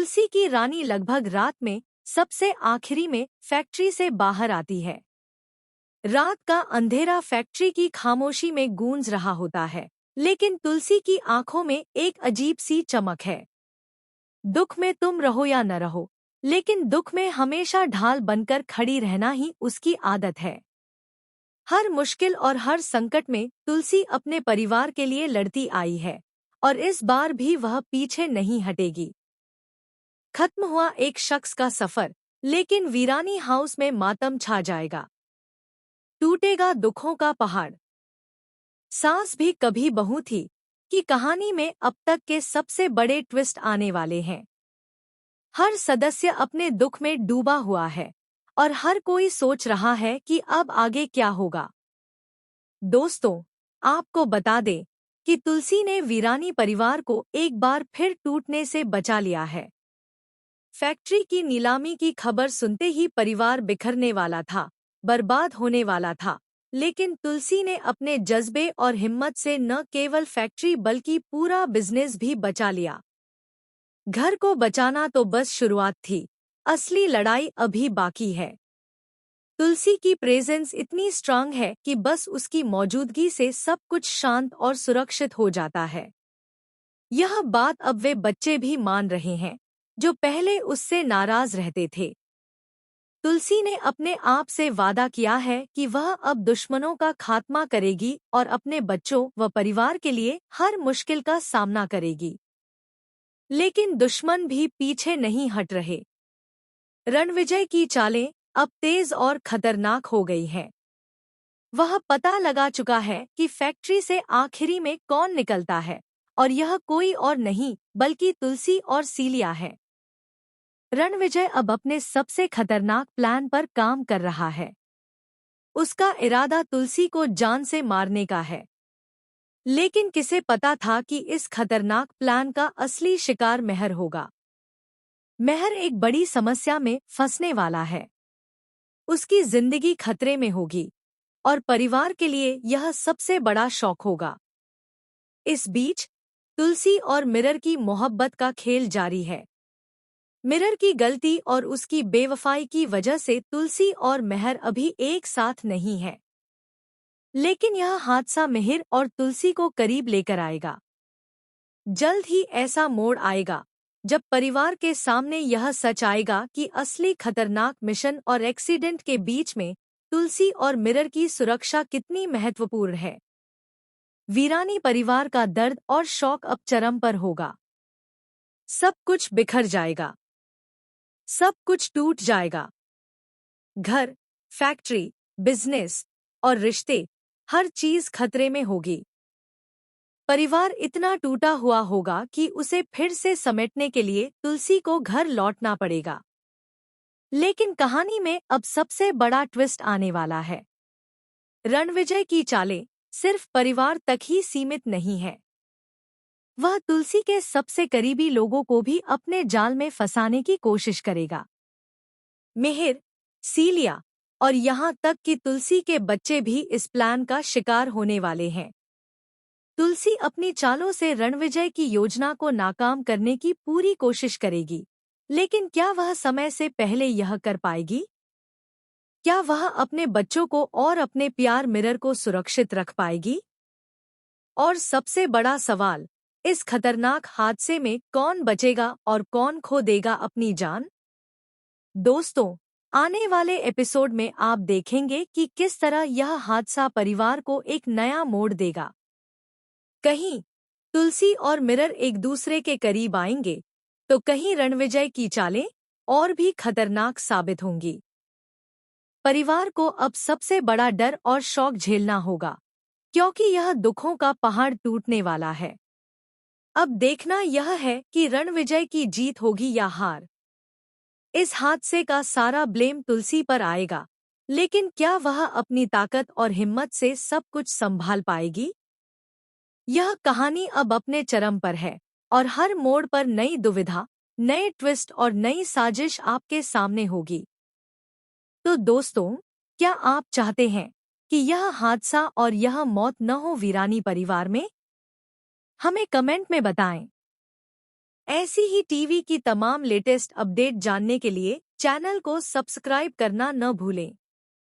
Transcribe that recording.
तुलसी की रानी लगभग रात में सबसे आखिरी में फैक्ट्री से बाहर आती है। रात का अंधेरा फैक्ट्री की खामोशी में गूंज रहा होता है, लेकिन तुलसी की आंखों में एक अजीब सी चमक है। दुख में तुम रहो या न रहो, लेकिन दुख में हमेशा ढाल बनकर खड़ी रहना ही उसकी आदत है। हर मुश्किल और हर संकट में तुलसी अपने परिवार के लिए लड़ती आई है, और इस बार भी वह पीछे नहीं हटेगी। खत्म हुआ एक शख्स का सफर, लेकिन वीरानी हाउस में मातम छा जाएगा। टूटेगा दुखों का पहाड़। सास भी कभी बहू थी कि कहानी में अब तक के सबसे बड़े ट्विस्ट आने वाले हैं। हर सदस्य अपने दुख में डूबा हुआ है और हर कोई सोच रहा है कि अब आगे क्या होगा। दोस्तों, आपको बता दें कि तुलसी ने वीरानी परिवार को एक बार फिर टूटने से बचा लिया है। फैक्ट्री की नीलामी की खबर सुनते ही परिवार बिखरने वाला था, बर्बाद होने वाला था, लेकिन तुलसी ने अपने जज्बे और हिम्मत से न केवल फैक्ट्री बल्कि पूरा बिजनेस भी बचा लिया। घर को बचाना तो बस शुरुआत थी, असली लड़ाई अभी बाकी है। तुलसी की प्रेजेंस इतनी स्ट्रांग है कि बस उसकी मौजूदगी से सब कुछ शांत और सुरक्षित हो जाता है। यह बात अब वे बच्चे भी मान रहे हैं जो पहले उससे नाराज रहते थे। तुलसी ने अपने आप से वादा किया है कि वह अब दुश्मनों का खात्मा करेगी और अपने बच्चों व परिवार के लिए हर मुश्किल का सामना करेगी। लेकिन दुश्मन भी पीछे नहीं हट रहे। रणविजय की चालें अब तेज और खतरनाक हो गई हैं। वह पता लगा चुका है कि फैक्ट्री से आखिरी में कौन निकलता है, और यह कोई और नहीं बल्कि तुलसी और सीलिया है। रणविजय अब अपने सबसे खतरनाक प्लान पर काम कर रहा है। उसका इरादा तुलसी को जान से मारने का है। लेकिन किसे पता था कि इस खतरनाक प्लान का असली शिकार मेहर होगा। मेहर एक बड़ी समस्या में फंसने वाला है। उसकी जिंदगी खतरे में होगी और परिवार के लिए यह सबसे बड़ा शौक होगा। इस बीच तुलसी और मिरर की मोहब्बत का खेल जारी है। मिरर की गलती और उसकी बेवफाई की वजह से तुलसी और मेहर अभी एक साथ नहीं है। लेकिन यह हादसा मेहर और तुलसी को करीब लेकर आएगा। जल्द ही ऐसा मोड़ आएगा जब परिवार के सामने यह सच आएगा कि असली खतरनाक मिशन और एक्सीडेंट के बीच में तुलसी और मिरर की सुरक्षा कितनी महत्वपूर्ण है। वीरानी परिवार का दर्द और शौक अब चरम पर होगा। सब कुछ बिखर जाएगा। सब कुछ टूट जाएगा। घर, फैक्ट्री, बिजनेस और रिश्ते, हर चीज खतरे में होगी। परिवार इतना टूटा हुआ होगा कि उसे फिर से समेटने के लिए तुलसी को घर लौटना पड़ेगा। लेकिन कहानी में अब सबसे बड़ा ट्विस्ट आने वाला है। रणविजय की चालें सिर्फ परिवार तक ही सीमित नहीं है। वह तुलसी के सबसे करीबी लोगों को भी अपने जाल में फंसाने की कोशिश करेगा। मेहर, सीलिया और यहाँ तक कि तुलसी के बच्चे भी इस प्लान का शिकार होने वाले हैं। तुलसी अपनी चालों से रणविजय की योजना को नाकाम करने की पूरी कोशिश करेगी, लेकिन क्या वह समय से पहले यह कर पाएगी? क्या वह अपने बच्चों को और अपने प्यार मिरर को सुरक्षित रख पाएगी? और सबसे बड़ा सवाल, इस खतरनाक हादसे में कौन बचेगा और कौन खो देगा अपनी जान? दोस्तों, आने वाले एपिसोड में आप देखेंगे कि किस तरह यह हादसा परिवार को एक नया मोड़ देगा। कहीं तुलसी और मिरर एक दूसरे के करीब आएंगे, तो कहीं रणविजय की चालें और भी खतरनाक साबित होंगी। परिवार को अब सबसे बड़ा डर और शौक झेलना होगा, क्योंकि यह दुखों का पहाड़ टूटने वाला है। अब देखना यह है कि रणविजय की जीत होगी या हार। इस हादसे का सारा ब्लेम तुलसी पर आएगा, लेकिन क्या वह अपनी ताकत और हिम्मत से सब कुछ संभाल पाएगी? यह कहानी अब अपने चरम पर है और हर मोड़ पर नई दुविधा, नए ट्विस्ट और नई साजिश आपके सामने होगी। तो दोस्तों, क्या आप चाहते हैं कि यह हादसा और यह मौत न हो वीरानी परिवार में? हमें कमेंट में बताएं। ऐसी ही टीवी की तमाम लेटेस्ट अपडेट जानने के लिए चैनल को सब्सक्राइब करना न भूलें।